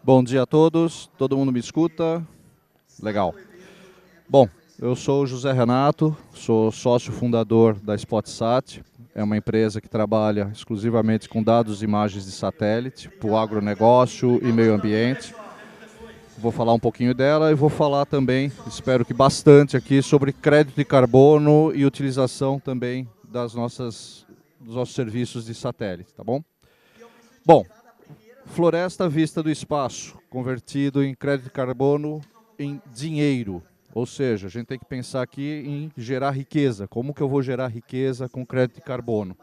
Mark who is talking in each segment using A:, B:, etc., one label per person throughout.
A: Bom dia a todos, todo mundo me escuta? Legal. Bom, eu sou o José Renato, sou sócio fundador da SpotSat, é uma empresa que trabalha exclusivamente com dados e imagens de satélite para o agronegócio e meio ambiente. Vou falar um pouquinho dela e vou falar também, espero que bastante aqui, sobre crédito de carbono e utilização também dos nossos serviços de satélite, tá bom? Bom, floresta vista do espaço, convertido em crédito de carbono em dinheiro. Ou seja, a gente tem que pensar aqui em gerar riqueza. Como que eu vou gerar riqueza com crédito de carbono?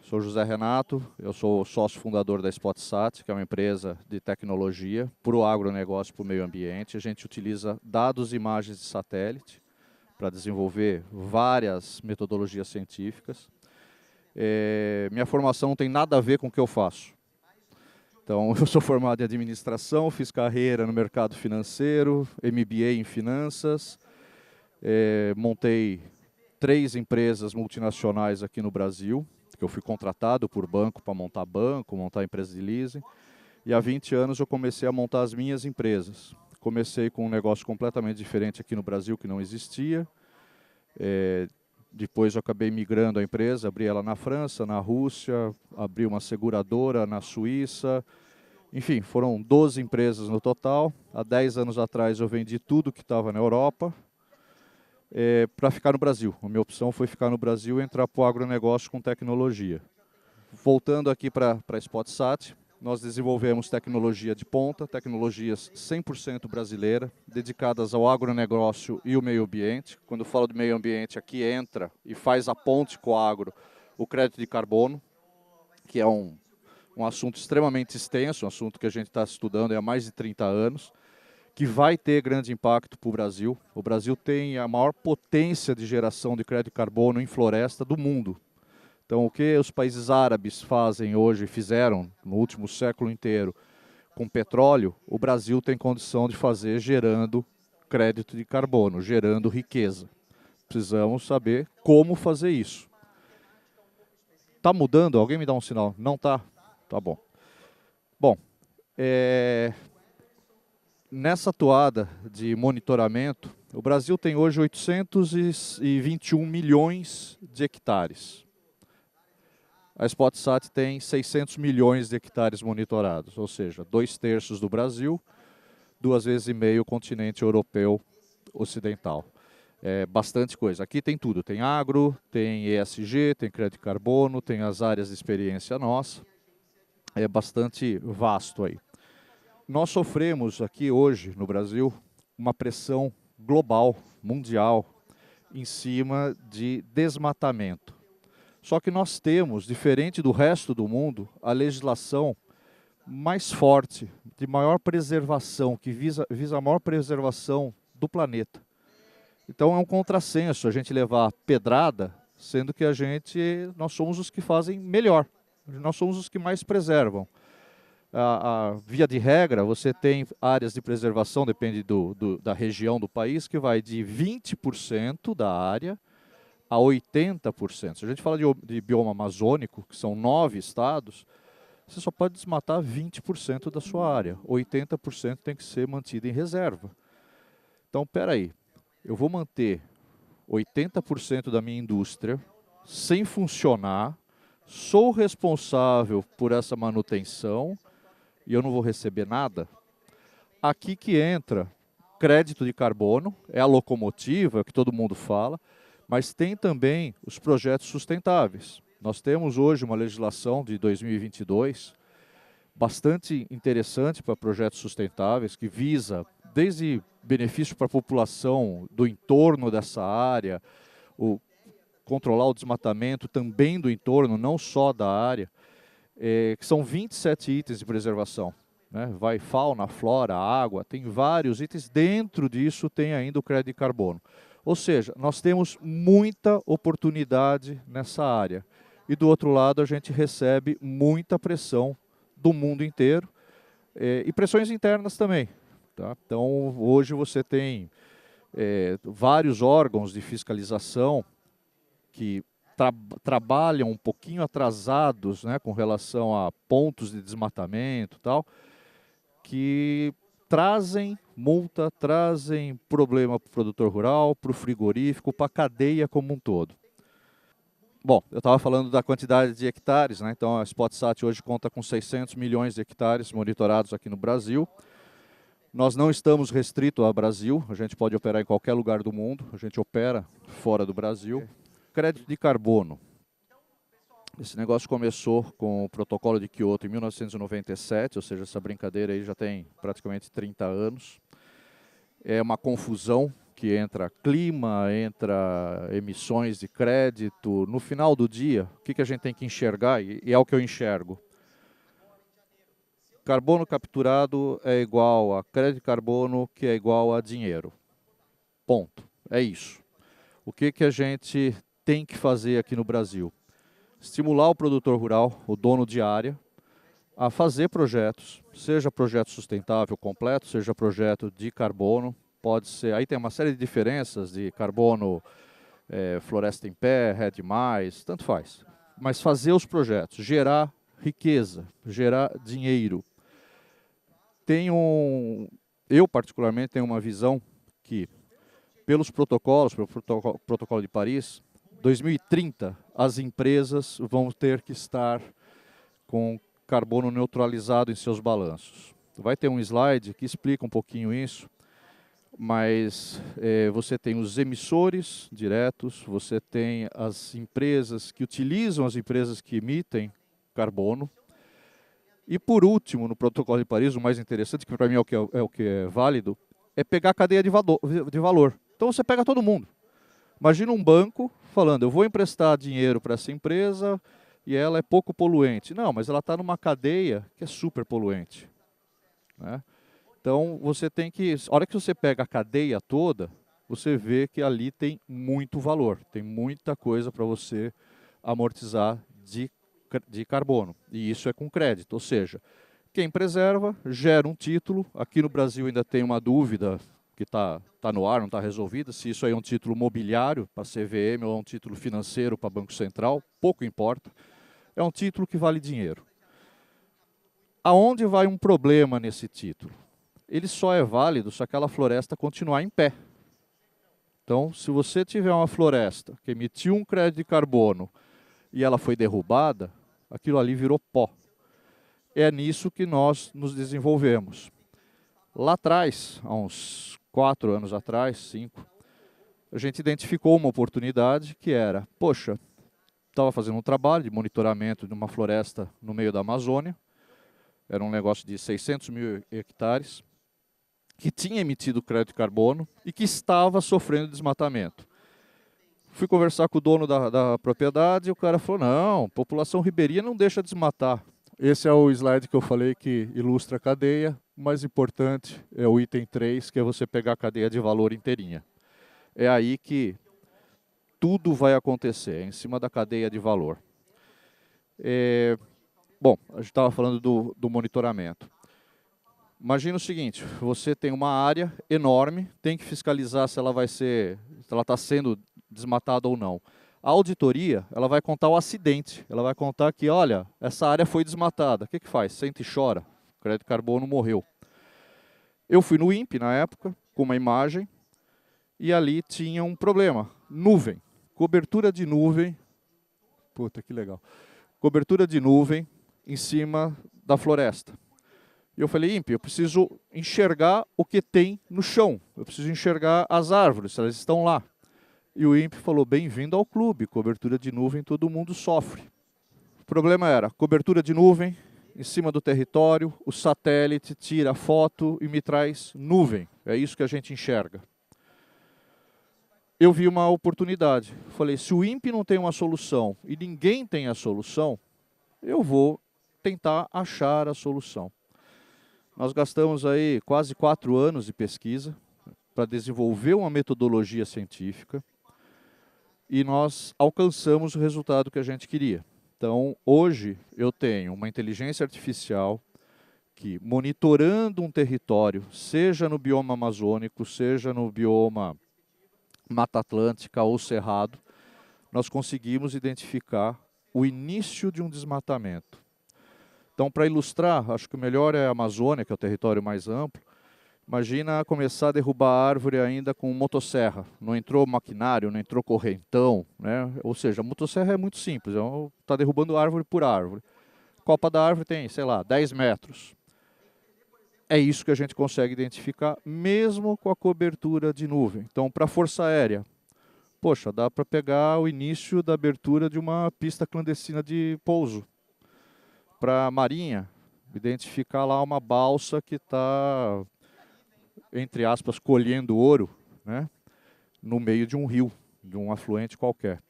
A: Sou José Renato, eu sou sócio fundador da SpotSat, que é uma empresa de tecnologia para o agronegócio e para o meio ambiente. A gente utiliza dados e imagens de satélite para desenvolver várias metodologias científicas. Minha formação não tem nada a ver com o que eu faço. Então, eu sou formado em administração, fiz carreira no mercado financeiro, MBA em finanças, montei 3 empresas multinacionais aqui no Brasil, que eu fui contratado por banco para montar banco, montar empresa de leasing, e há 20 anos eu comecei a montar as minhas empresas. Comecei com um negócio completamente diferente aqui no Brasil, que não existia. Depois eu acabei migrando a empresa, abri ela na França, na Rússia, abri uma seguradora na Suíça. Enfim, foram 12 empresas no total. Há 10 anos atrás eu vendi tudo que estava na Europa para ficar no Brasil. A minha opção foi ficar no Brasil e entrar para o agronegócio com tecnologia. Voltando aqui para a SpotSat, nós desenvolvemos tecnologia de ponta, tecnologias 100% brasileira, dedicadas ao agronegócio e o meio ambiente. Quando eu falo de meio ambiente, aqui entra e faz a ponte com o agro o crédito de carbono, que é um assunto extremamente extenso, um assunto que a gente está estudando há mais de 30 anos, que vai ter grande impacto para o Brasil. O Brasil tem a maior potência de geração de crédito de carbono em floresta do mundo. Então, o que os países árabes fazem hoje, fizeram no último século inteiro, com petróleo, o Brasil tem condição de fazer gerando crédito de carbono, gerando riqueza. Precisamos saber como fazer isso. Está mudando? Alguém me dá um sinal? Não está? Tá bom. Bom, nessa toada de monitoramento, o Brasil tem hoje 821 milhões de hectares. A SpotSat tem 600 milhões de hectares monitorados, ou seja, 2/3 do Brasil, 2,5 vezes o continente europeu ocidental. É bastante coisa. Aqui tem tudo, tem agro, tem ESG, tem crédito de carbono, tem as áreas de experiência nossa. É bastante vasto aí. Nós sofremos aqui hoje, no Brasil, uma pressão global, mundial, em cima de desmatamento. Só que nós temos, diferente do resto do mundo, a legislação mais forte, de maior preservação, que visa a maior preservação do planeta. Então é um contrassenso a gente levar pedrada, sendo que nós somos os que fazem melhor, nós somos os que mais preservam. Via de regra, você tem áreas de preservação, depende da região do país, que vai de 20% da área a 80%. Se a gente fala de bioma amazônico, que são 9 estados, você só pode desmatar 20% da sua área. 80% tem que ser mantido em reserva. Então, espera aí, eu vou manter 80% da minha indústria sem funcionar, sou responsável por essa manutenção e eu não vou receber nada? Aqui que entra crédito de carbono, é a locomotiva, é o que todo mundo fala, mas tem também os projetos sustentáveis. Nós temos hoje uma legislação de 2022 bastante interessante para projetos sustentáveis, que visa desde benefício para a população do entorno dessa área, controlar o desmatamento também do entorno, não só da área, que são 27 itens de preservação. Vai fauna, flora, água, tem vários itens. Dentro disso tem ainda o crédito de carbono. Ou seja, nós temos muita oportunidade nessa área. E do outro lado a gente recebe muita pressão do mundo inteiro e pressões internas também. Tá? Então hoje você tem vários órgãos de fiscalização que trabalham um pouquinho atrasados, com relação a pontos de desmatamento e tal, que trazem multa, trazem problema para o produtor rural, para o frigorífico, para a cadeia como um todo. Bom, eu estava falando da quantidade de hectares, né? Então a SpotSat hoje conta com 600 milhões de hectares monitorados aqui no Brasil. Nós não estamos restritos ao Brasil, a gente pode operar em qualquer lugar do mundo, a gente opera fora do Brasil. Crédito de carbono. Esse negócio começou com o protocolo de Kyoto em 1997, ou seja, essa brincadeira aí já tem praticamente 30 anos. É uma confusão que entra clima, entra emissões de crédito. No final do dia, o que a gente tem que enxergar, e é o que eu enxergo. Carbono capturado é igual a crédito de carbono, que é igual a dinheiro. Ponto. É isso. O que a gente tem que fazer aqui no Brasil? Estimular o produtor rural, o dono de área, a fazer projetos, seja projeto sustentável completo, seja projeto de carbono, pode ser, aí tem uma série de diferenças de carbono, floresta em pé, REDD+, tanto faz. Mas fazer os projetos, gerar riqueza, gerar dinheiro. Eu particularmente tenho uma visão que, pelos protocolos, pelo protocolo de Paris, 2030 as empresas vão ter que estar com carbono neutralizado em seus balanços. Vai ter um slide que explica um pouquinho isso, mas você tem os emissores diretos, você tem as empresas que utilizam as empresas que emitem carbono. E por último, no protocolo de Paris, o mais interessante, que para mim é o que é válido, é pegar a cadeia de valor. Então você pega todo mundo. Imagina um banco falando, eu vou emprestar dinheiro para essa empresa e ela é pouco poluente. Não, mas ela está numa cadeia que é super poluente, né? Então, você tem que, a hora que você pega a cadeia toda, você vê que ali tem muito valor, tem muita coisa para você amortizar de carbono. E isso é com crédito, ou seja, quem preserva gera um título. Aqui no Brasil ainda tem uma dúvida que está no ar, não está resolvida, se isso aí é um título mobiliário para CVM ou é um título financeiro para Banco Central, pouco importa. É um título que vale dinheiro. Aonde vai um problema nesse título? Ele só é válido se aquela floresta continuar em pé. Então, se você tiver uma floresta que emitiu um crédito de carbono e ela foi derrubada, aquilo ali virou pó. É nisso que nós nos desenvolvemos. Lá atrás, há uns 4 anos atrás, 5, a gente identificou uma oportunidade que era, poxa, estava fazendo um trabalho de monitoramento de uma floresta no meio da Amazônia, era um negócio de 600 mil hectares, que tinha emitido crédito de carbono e que estava sofrendo desmatamento. Fui conversar com o dono da propriedade e o cara falou, não, população ribeirinha não deixa desmatar. Esse é o slide que eu falei que ilustra a cadeia. O mais importante é o item 3, que é você pegar a cadeia de valor inteirinha. É aí que tudo vai acontecer, em cima da cadeia de valor. Bom, a gente estava falando do monitoramento. Imagina o seguinte, você tem uma área enorme, tem que fiscalizar se ela está sendo desmatada ou não. A auditoria, ela vai contar o acidente, ela vai contar que, olha, essa área foi desmatada. O que faz? Senta e chora, o crédito de carbono morreu. Eu fui no INPE na época, com uma imagem, e ali tinha um problema, nuvem, cobertura de nuvem, puta que legal, cobertura de nuvem em cima da floresta. E eu falei, INPE, eu preciso enxergar o que tem no chão, eu preciso enxergar as árvores, se elas estão lá. E o INPE falou, bem-vindo ao clube, cobertura de nuvem todo mundo sofre. O problema era, cobertura de nuvem, em cima do território, o satélite tira a foto e me traz nuvem, é isso que a gente enxerga. Eu vi uma oportunidade, falei, se o INPE não tem uma solução e ninguém tem a solução, eu vou tentar achar a solução. Nós gastamos aí quase 4 anos de pesquisa para desenvolver uma metodologia científica e nós alcançamos o resultado que a gente queria. Então, hoje, eu tenho uma inteligência artificial que, monitorando um território, seja no bioma amazônico, seja no bioma Mata Atlântica ou Cerrado, nós conseguimos identificar o início de um desmatamento. Então, para ilustrar, acho que o melhor é a Amazônia, que é o território mais amplo. Imagina começar a derrubar a árvore ainda com motosserra. Não entrou maquinário, não entrou correntão, né? Ou seja, a motosserra é muito simples, está derrubando árvore por árvore. A copa da árvore tem, sei lá, 10 metros. É isso que a gente consegue identificar, mesmo com a cobertura de nuvem. Então, para a Força Aérea, poxa, dá para pegar o início da abertura de uma pista clandestina de pouso. Para a Marinha, identificar lá uma balsa que está, entre aspas, colhendo ouro, né, no meio de um rio, de um afluente qualquer.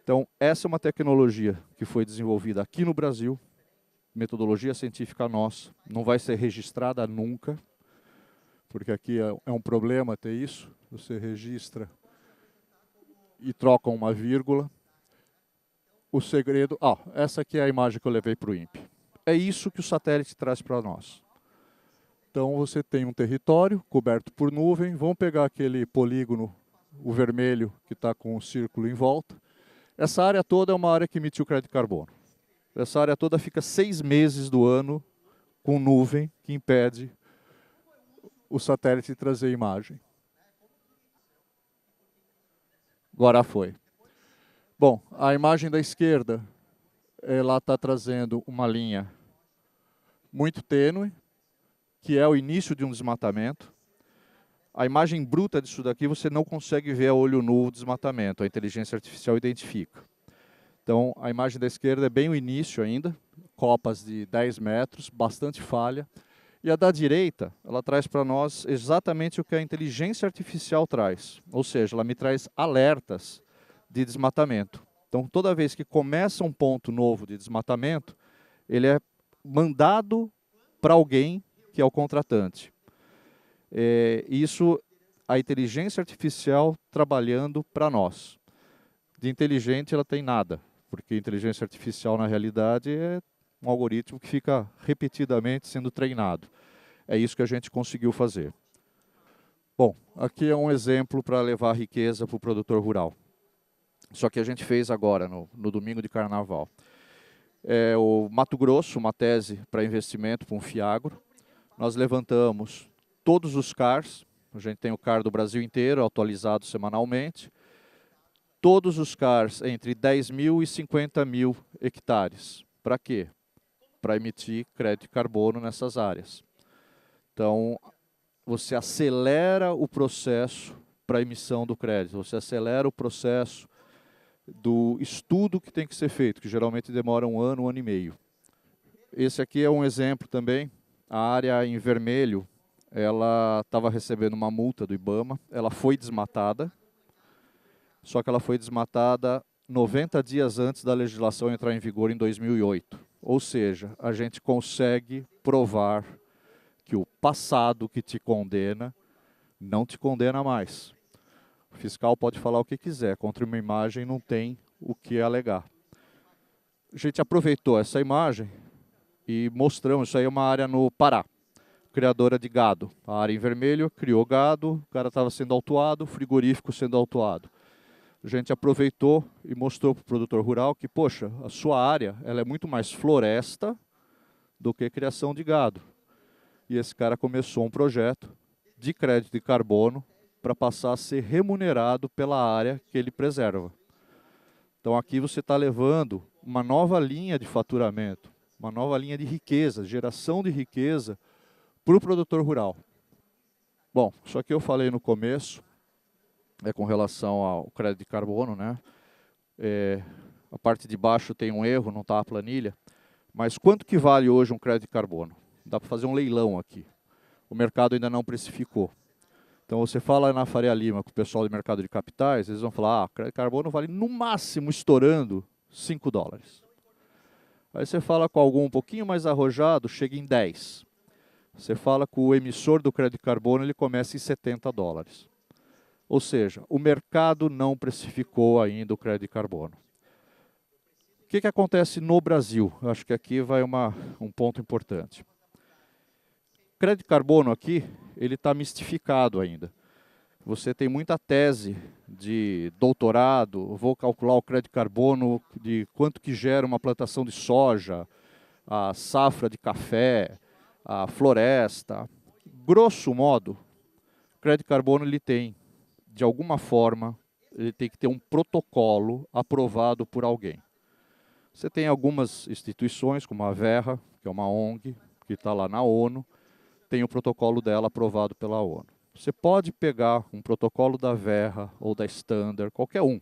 A: Então, essa é uma tecnologia que foi desenvolvida aqui no Brasil, metodologia científica nossa, não vai ser registrada nunca, porque aqui é um problema ter isso, você registra e troca uma vírgula. O segredo... essa aqui é a imagem que eu levei para o INPE. É isso que o satélite traz para nós. Então você tem um território coberto por nuvem, vamos pegar aquele polígono, o vermelho, que está com um círculo em volta. Essa área toda é uma área que emitiu crédito de carbono. Essa área toda fica 6 meses do ano com nuvem, que impede o satélite de trazer imagem. Agora foi. Bom, a imagem da esquerda, ela está trazendo uma linha muito tênue, que é o início de um desmatamento. A imagem bruta disso daqui você não consegue ver a olho nu o desmatamento, a inteligência artificial identifica. Então, a imagem da esquerda é bem o início ainda, copas de 10 metros, bastante falha. E a da direita, ela traz para nós exatamente o que a inteligência artificial traz. Ou seja, ela me traz alertas de desmatamento. Então, toda vez que começa um ponto novo de desmatamento, ele é mandado para alguém que é o contratante. Isso, a inteligência artificial trabalhando para nós. De inteligente, ela tem nada, porque inteligência artificial, na realidade, é um algoritmo que fica repetidamente sendo treinado. É isso que a gente conseguiu fazer. Bom, aqui é um exemplo para levar riqueza para o produtor rural. Só que a gente fez agora, no domingo de carnaval. O Mato Grosso, uma tese para investimento para um Fiagro. Nós levantamos todos os CARs, a gente tem o CAR do Brasil inteiro, atualizado semanalmente. Todos os CARs entre 10 mil e 50 mil hectares. Para quê? Para emitir crédito de carbono nessas áreas. Então, você acelera o processo para a emissão do crédito, você acelera o processo do estudo que tem que ser feito, que geralmente demora um ano e meio. Esse aqui é um exemplo também. A área em vermelho, ela estava recebendo uma multa do IBAMA, ela foi desmatada, só que ela foi desmatada 90 dias antes da legislação entrar em vigor em 2008. Ou seja, a gente consegue provar que o passado que te condena, não te condena mais. O fiscal pode falar o que quiser, contra uma imagem não tem o que alegar. A gente aproveitou essa imagem e mostramos, isso aí é uma área no Pará, criadora de gado. A área em vermelho criou gado, o cara estava sendo autuado, frigorífico sendo autuado. A gente aproveitou e mostrou para o produtor rural que, poxa, a sua área ela é muito mais floresta do que criação de gado. E esse cara começou um projeto de crédito de carbono para passar a ser remunerado pela área que ele preserva. Então aqui você está levando uma nova linha de faturamento, uma nova linha de riqueza, geração de riqueza para o produtor rural. Bom, isso que eu falei no começo, com relação ao crédito de carbono, né? A parte de baixo tem um erro, não está a planilha, mas quanto que vale hoje um crédito de carbono? Dá para fazer um leilão aqui. O mercado ainda não precificou. Então você fala na Faria Lima com o pessoal do mercado de capitais, eles vão falar, crédito de carbono vale no máximo, estourando, $5. Aí você fala com algum um pouquinho mais arrojado, chega em 10. Você fala com o emissor do crédito de carbono, ele começa em $70. Ou seja, o mercado não precificou ainda o crédito de carbono. O que acontece no Brasil? Eu acho que aqui vai um ponto importante. O crédito de carbono aqui, ele está mistificado ainda. Você tem muita tese de doutorado, vou calcular o crédito de carbono de quanto que gera uma plantação de soja, a safra de café, a floresta. Grosso modo, o crédito carbono ele tem, de alguma forma, ele tem que ter um protocolo aprovado por alguém. Você tem algumas instituições, como a Verra, que é uma ONG, que está lá na ONU, tem o protocolo dela aprovado pela ONU. Você pode pegar um protocolo da Verra ou da Standard, qualquer um.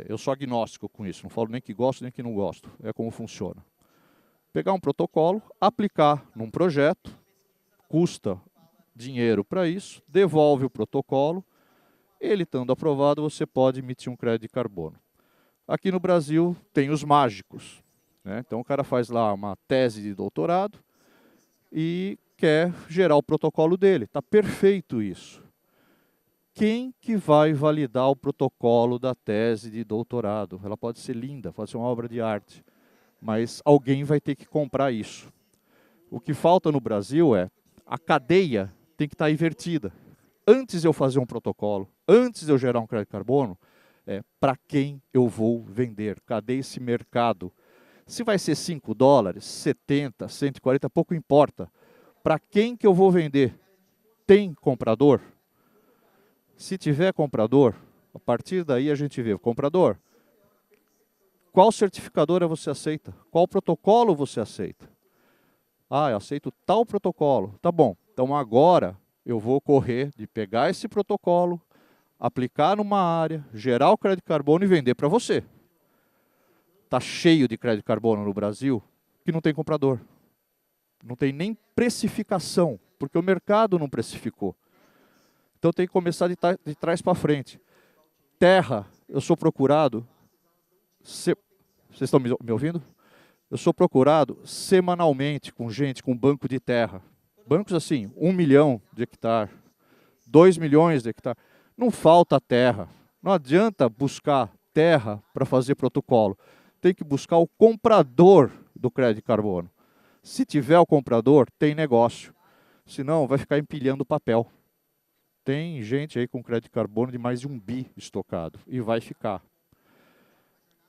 A: Eu sou agnóstico com isso, não falo nem que gosto nem que não gosto, é como funciona. Pegar um protocolo, aplicar num projeto, custa dinheiro para isso, devolve o protocolo, ele estando aprovado, você pode emitir um crédito de carbono. Aqui no Brasil tem os mágicos, né? Então o cara faz lá uma tese de doutorado e quer gerar o protocolo dele. Está perfeito isso. Quem que vai validar o protocolo da tese de doutorado? Ela pode ser linda, pode ser uma obra de arte, mas alguém vai ter que comprar isso. O que falta no Brasil é a cadeia tem que estar invertida. Antes de eu fazer um protocolo, antes de eu gerar um crédito de carbono, para quem eu vou vender? Cadê esse mercado? Se vai ser 5 dólares, 70, 140, pouco importa. Para quem que eu vou vender? Tem comprador? Se tiver comprador, a partir daí a gente vê, comprador, qual certificadora você aceita? Qual protocolo você aceita? Ah, eu aceito tal protocolo. Tá bom, então agora eu vou correr de pegar esse protocolo, aplicar numa área, gerar o crédito de carbono e vender para você. Está cheio de crédito de carbono no Brasil que não tem comprador. Não tem nem precificação, porque o mercado não precificou. Então tem que começar de trás para frente. Terra, eu sou procurado... Vocês estão me ouvindo? Eu sou procurado semanalmente com gente com banco de terra. Bancos assim, 1 milhão de hectare, 2 milhões de hectare. Não falta terra. Não adianta buscar terra para fazer protocolo. Tem que buscar o comprador do crédito de carbono. Se tiver o comprador, tem negócio. Senão, vai ficar empilhando papel. Tem gente aí com crédito de carbono de mais de 1 bi estocado. E vai ficar.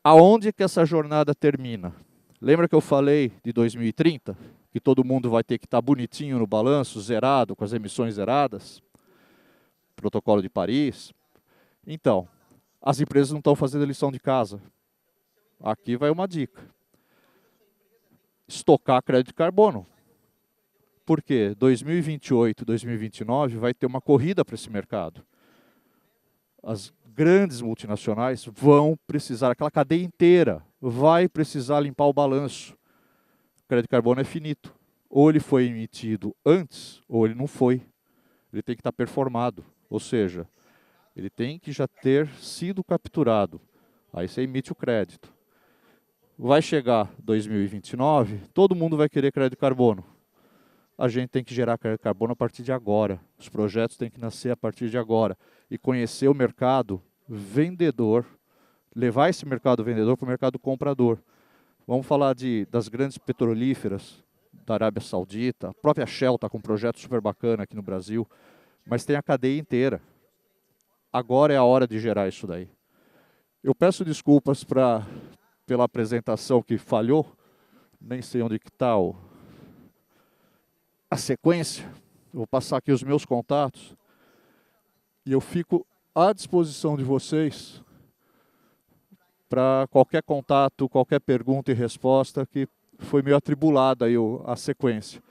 A: Aonde que essa jornada termina? Lembra que eu falei de 2030? Que todo mundo vai ter que estar bonitinho no balanço, zerado, com as emissões zeradas? Protocolo de Paris. Então, as empresas não estão fazendo a lição de casa. Aqui vai uma dica. Estocar crédito de carbono. Por quê? 2028, 2029 vai ter uma corrida para esse mercado. As grandes multinacionais vão precisar, aquela cadeia inteira, vai precisar limpar o balanço. O crédito de carbono é finito. Ou ele foi emitido antes, ou ele não foi. Ele tem que estar performado. Ou seja, ele tem que já ter sido capturado. Aí você emite o crédito. Vai chegar 2029, todo mundo vai querer crédito de carbono. A gente tem que gerar crédito de carbono a partir de agora. Os projetos têm que nascer a partir de agora. E conhecer o mercado vendedor, levar esse mercado vendedor para o mercado comprador. Vamos falar das grandes petrolíferas da Arábia Saudita. A própria Shell está com um projeto super bacana aqui no Brasil. Mas tem a cadeia inteira. Agora é a hora de gerar isso daí. Eu peço desculpas pela apresentação que falhou. Nem sei onde está a sequência. Eu vou passar aqui os meus contatos. E eu fico à disposição de vocês para qualquer contato, qualquer pergunta e resposta, que foi meio atribulada aí a sequência.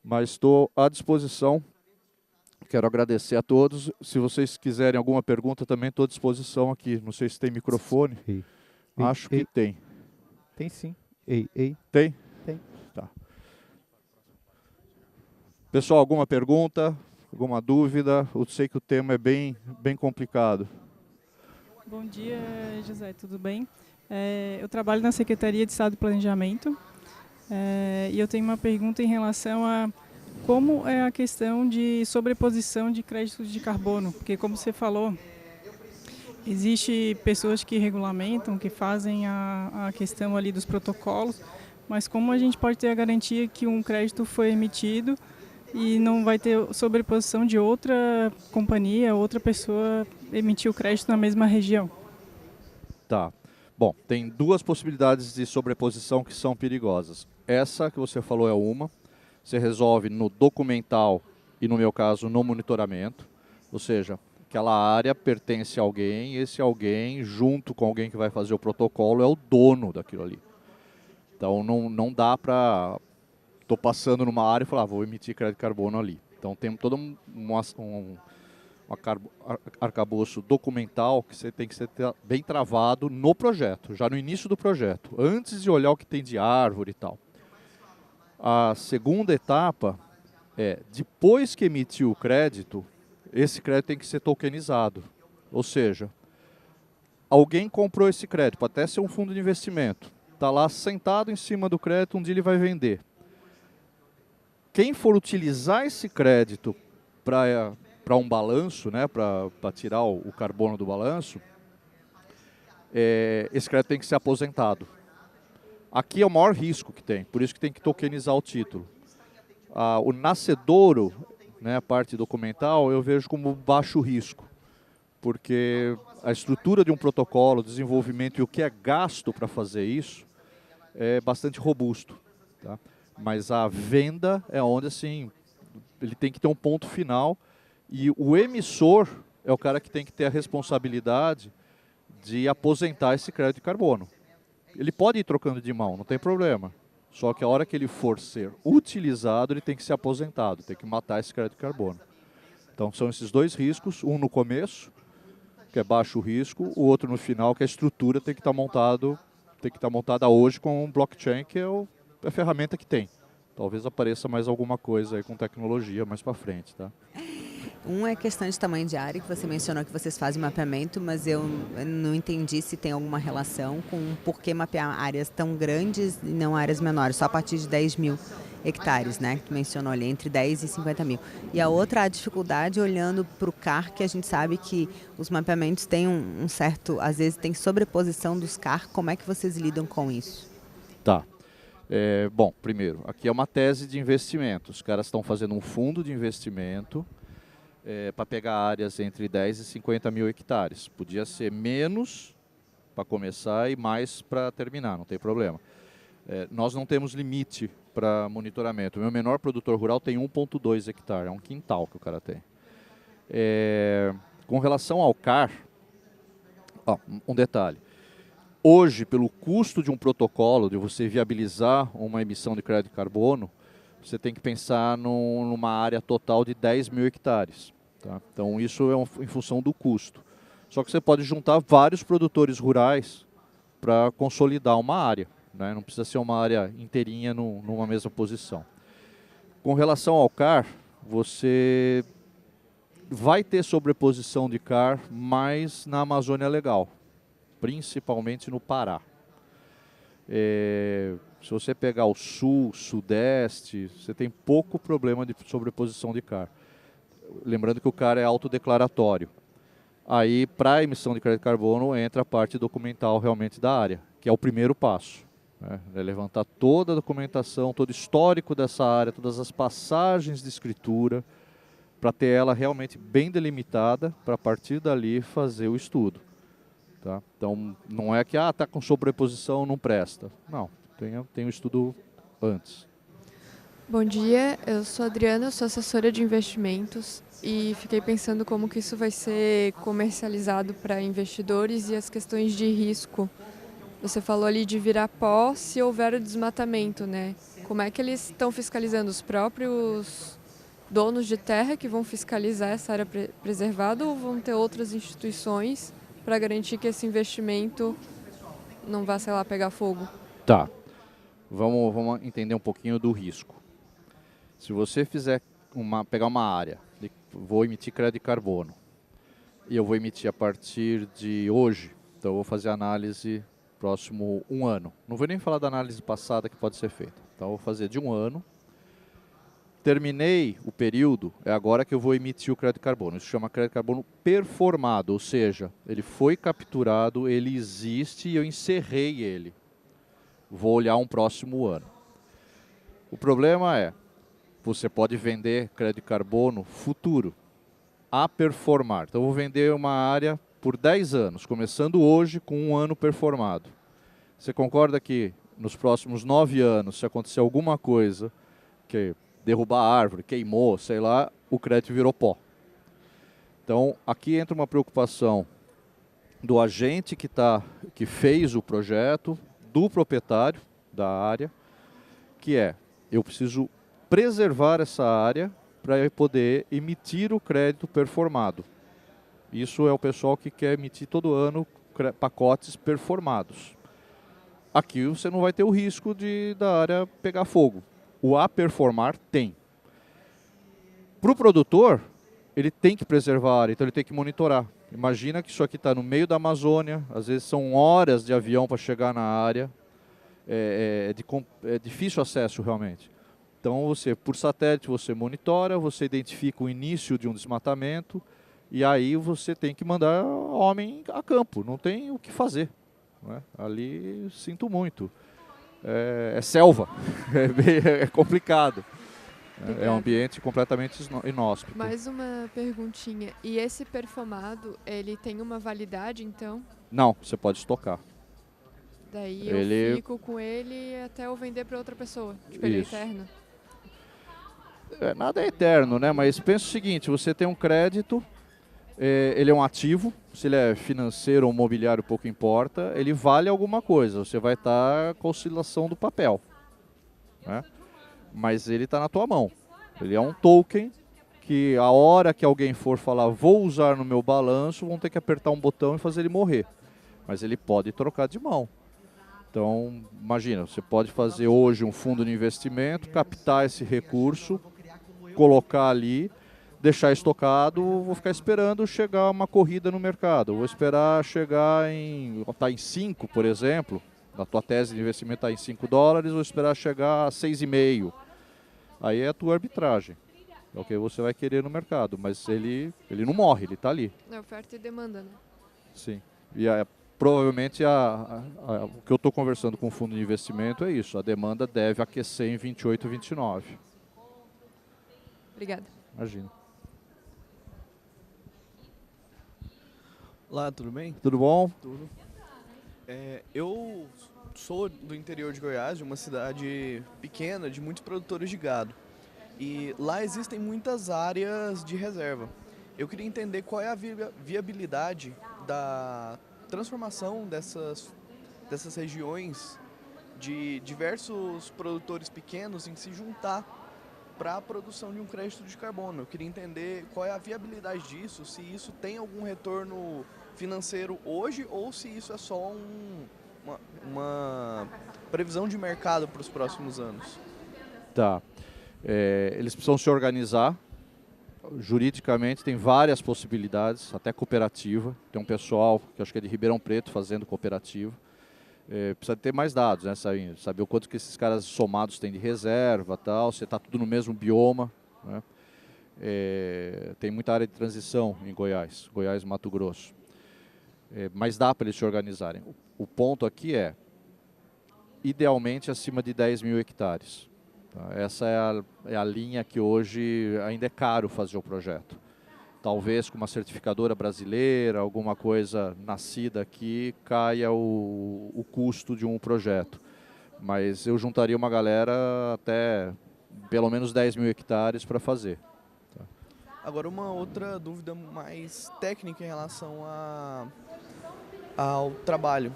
A: Mas estou à disposição. Quero agradecer a todos. Se vocês quiserem alguma pergunta, também estou à disposição aqui. Não sei se tem microfone. Acho que tem.
B: Tem sim.
A: Tem?
B: Tem.
A: Tá. Pessoal, alguma pergunta? Alguma dúvida? Eu sei que o tema é bem complicado.
C: Bom dia, José, tudo bem? Eu trabalho na Secretaria de Estado de Planejamento e eu tenho uma pergunta em relação a como é a questão de sobreposição de créditos de carbono, porque como você falou, existe pessoas que regulamentam, que fazem a questão ali dos protocolos, mas como a gente pode ter a garantia que um crédito foi emitido e não vai ter sobreposição de outra companhia, outra pessoa emitir o crédito na mesma região?
A: Tá. Bom, tem duas possibilidades de sobreposição que são perigosas. Essa que você falou é uma, você resolve no documental e, no meu caso, no monitoramento. Ou seja, aquela área pertence a alguém, e esse alguém, junto com alguém que vai fazer o protocolo, é o dono daquilo ali. Então não dá para... Estou passando numa área e falar, vou emitir crédito de carbono ali. Então tem todo um arcabouço documental que você tem que ser bem travado no projeto, já no início do projeto, antes de olhar o que tem de árvore e tal. A segunda etapa é, depois que emitiu o crédito, esse crédito tem que ser tokenizado. Ou seja, alguém comprou esse crédito, pode até ser um fundo de investimento, está lá sentado em cima do crédito, um dia ele vai vender. Quem for utilizar esse crédito para um balanço, né, para tirar o carbono do balanço, esse crédito tem que ser aposentado. Aqui é o maior risco que tem, por isso que tem que tokenizar o título. O nascedouro, né, a parte documental, eu vejo como baixo risco, porque a estrutura de um protocolo, o desenvolvimento e o que é gasto para fazer isso é bastante robusto. Tá? Mas a venda é onde, assim, ele tem que ter um ponto final e o emissor é o cara que tem que ter a responsabilidade de aposentar esse crédito de carbono. Ele pode ir trocando de mão, não tem problema. Só que a hora que ele for ser utilizado, ele tem que ser aposentado, tem que matar esse crédito de carbono. Então são esses dois riscos, um no começo, que é baixo risco, o outro no final, que a estrutura tem que estar montada hoje com um blockchain, que é a ferramenta que tem. Talvez apareça mais alguma coisa aí com tecnologia mais para frente, tá?
B: Um é questão de tamanho de área, que você mencionou que vocês fazem mapeamento, mas eu não entendi se tem alguma relação com por que mapear áreas tão grandes e não áreas menores, só a partir de 10 mil hectares, né, que tu mencionou ali, entre 10 e 50 mil. E a outra, a dificuldade olhando para o CAR, que a gente sabe que os mapeamentos têm um certo, às vezes tem sobreposição dos CAR, como é que vocês lidam com isso?
A: Tá. Bom, primeiro, aqui é uma tese de investimento. Os caras estão fazendo um fundo de investimento para pegar áreas entre 10 e 50 mil hectares. Podia ser menos para começar e mais para terminar, não tem problema. Nós não temos limite para monitoramento. O meu menor produtor rural tem 1,2 hectare, é um quintal que o cara tem. Com relação ao CAR, um detalhe. Hoje, pelo custo de um protocolo, de você viabilizar uma emissão de crédito de carbono, você tem que pensar numa área total de 10 mil hectares. Tá? Então, isso é em função do custo. Só que você pode juntar vários produtores rurais para consolidar uma área. Né? Não precisa ser uma área inteirinha numa mesma posição. Com relação ao CAR, você vai ter sobreposição de CAR mais na Amazônia Legal, principalmente no Pará. Se você pegar o sul, sudeste, você tem pouco problema de sobreposição de CAR. Lembrando que o CAR é autodeclaratório. Aí, para a emissão de crédito de carbono, entra a parte documental realmente da área, que é o primeiro passo. É levantar toda a documentação, todo o histórico dessa área, todas as passagens de escritura, para ter ela realmente bem delimitada, para a partir dali fazer o estudo. Tá? Então, não é que está com sobreposição, não presta. Não, tem um estudo antes.
D: Bom dia, eu sou a Adriana, eu sou assessora de investimentos e fiquei pensando como que isso vai ser comercializado para investidores e as questões de risco. Você falou ali de virar pó se houver o desmatamento, né? Como é que eles estão fiscalizando? Os próprios donos de terra que vão fiscalizar essa área preservada ou vão ter outras instituições para garantir que esse investimento não vá, sei lá, pegar fogo?
A: Tá. Vamos entender um pouquinho do risco. Se você pegar uma área, vou emitir crédito de carbono, e eu vou emitir a partir de hoje, então eu vou fazer análise próximo 1 ano. Não vou nem falar da análise passada que pode ser feita. Então eu vou fazer de 1 ano. Terminei o período, é agora que eu vou emitir o crédito de carbono. Isso chama crédito de carbono performado, ou seja, ele foi capturado, ele existe e eu encerrei ele. Vou olhar um próximo ano. O problema é, você pode vender crédito de carbono futuro, a performar. Então, eu vou vender uma área por 10 anos, começando hoje com um ano performado. Você concorda que nos próximos 9 anos, se acontecer alguma coisa, que derrubar a árvore, queimou, sei lá, o crédito virou pó? Então, aqui entra uma preocupação do agente que fez o projeto, do proprietário da área, que é, eu preciso preservar essa área para poder emitir o crédito performado. Isso é o pessoal que quer emitir todo ano pacotes performados. Aqui você não vai ter o risco da área pegar fogo. O a performar tem. Para o produtor, ele tem que preservar a área, então ele tem que monitorar. Imagina que isso aqui está no meio da Amazônia, às vezes são horas de avião para chegar na área, é difícil acesso realmente. Então, por satélite, você monitora, você identifica o início de um desmatamento e aí você tem que mandar homem a campo, não tem o que fazer. Não é? Ali, sinto muito. É selva, é complicado. É um ambiente completamente inóspito.
D: Mais uma perguntinha. E esse perfumado, ele tem uma validade, então?
A: Não, você pode estocar.
D: Daí eu fico com ele até eu vender para outra pessoa. Tipo, ele é eterno.
A: Nada é eterno, né? Mas pensa o seguinte, você tem um crédito, ele é um ativo, se ele é financeiro ou mobiliário, pouco importa, ele vale alguma coisa, você vai estar com a oscilação do papel, né? Mas ele está na tua mão. Ele é um token que a hora que alguém for falar vou usar no meu balanço, vão ter que apertar um botão e fazer ele morrer. Mas ele pode trocar de mão. Então, imagina, você pode fazer hoje um fundo de investimento, captar esse recurso, colocar ali, deixar estocado, vou ficar esperando chegar uma corrida no mercado. Vou esperar chegar tá em 5, por exemplo, a tua tese de investimento está em $5, vou esperar chegar a 6,5. Aí é a tua arbitragem. É o que você vai querer no mercado, mas ele não morre, ele está ali.
D: É oferta e demanda, né?
A: Sim. E provavelmente o que eu estou conversando com o fundo de investimento é isso. A demanda deve aquecer em 28, 29.
D: Obrigada.
A: Imagina.
E: Olá, tudo bem?
A: Tudo bom?
E: Tudo. Eu sou do interior de Goiás, de uma cidade pequena, de muitos produtores de gado. E lá existem muitas áreas de reserva. Eu queria entender qual é a viabilidade da transformação dessas regiões de diversos produtores pequenos em se juntar para a produção de um crédito de carbono. Eu queria entender qual é a viabilidade disso, se isso tem algum retorno financeiro hoje ou se isso é só uma previsão de mercado para os próximos anos.
A: Tá. Eles precisam se organizar. Juridicamente tem várias possibilidades, até cooperativa. Tem um pessoal, que acho que é de Ribeirão Preto, fazendo cooperativa. Precisa ter mais dados, né? Saber o quanto que esses caras somados têm de reserva, tal, se está tudo no mesmo bioma, né? Tem muita área de transição em Goiás, Mato Grosso. Mas dá para eles se organizarem. O ponto aqui idealmente acima de 10 mil hectares. Tá? Essa é a linha que hoje ainda é caro fazer o projeto. Talvez com uma certificadora brasileira, alguma coisa nascida aqui, caia o custo de um projeto. Mas eu juntaria uma galera até pelo menos 10 mil hectares para fazer. Tá?
E: Agora, uma outra dúvida mais técnica em relação ao trabalho.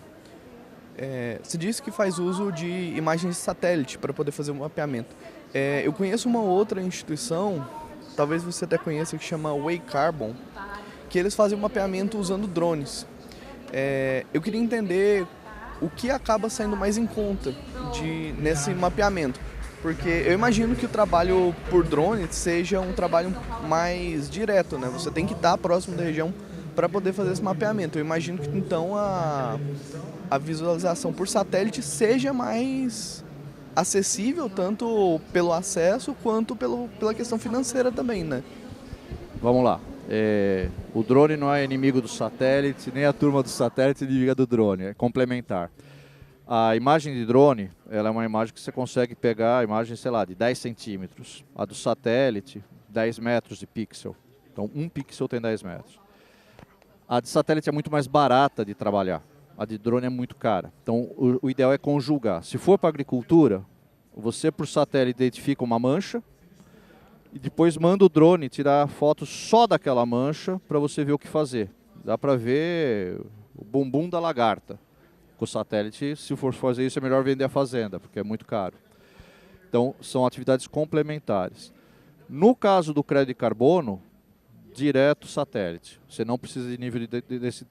E: Você disse que faz uso de imagens de satélite para poder fazer o mapeamento. Eu conheço uma outra instituição, talvez você até conheça, que chama Way Carbon, que eles fazem o mapeamento usando drones. Eu queria entender o que acaba saindo mais em conta nesse mapeamento, porque eu imagino que o trabalho por drone seja um trabalho mais direto, né? Você tem que estar próximo da região para poder fazer esse mapeamento. Eu imagino que então a visualização por satélite seja mais acessível, tanto pelo acesso quanto pela questão financeira também, né?
A: Vamos lá. O drone não é inimigo do satélite, nem a turma do satélite é inimiga do drone, é complementar. A imagem de drone, ela é uma imagem que você consegue pegar, a imagem, sei lá, de 10 centímetros. A do satélite, 10 metros de pixel. Então, um pixel tem 10 metros. A de satélite é muito mais barata de trabalhar. A de drone é muito cara. Então, o ideal é conjugar. Se for para agricultura, você por satélite identifica uma mancha e depois manda o drone tirar fotos só daquela mancha para você ver o que fazer. Dá para ver o bumbum da lagarta. Com o satélite, se for fazer isso, é melhor vender a fazenda, porque é muito caro. Então, são atividades complementares. No caso do crédito de carbono, direto satélite. Você não precisa de nível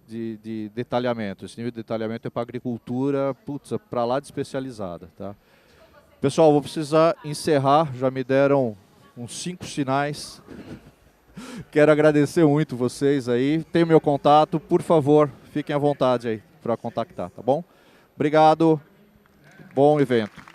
A: de detalhamento. Esse nível de detalhamento é para agricultura, para lá de especializada. Tá? Pessoal, vou precisar encerrar. Já me deram uns 5 sinais. Quero agradecer muito vocês aí. Tem o meu contato. Por favor, fiquem à vontade aí para contactar, tá bom? Obrigado. Bom evento.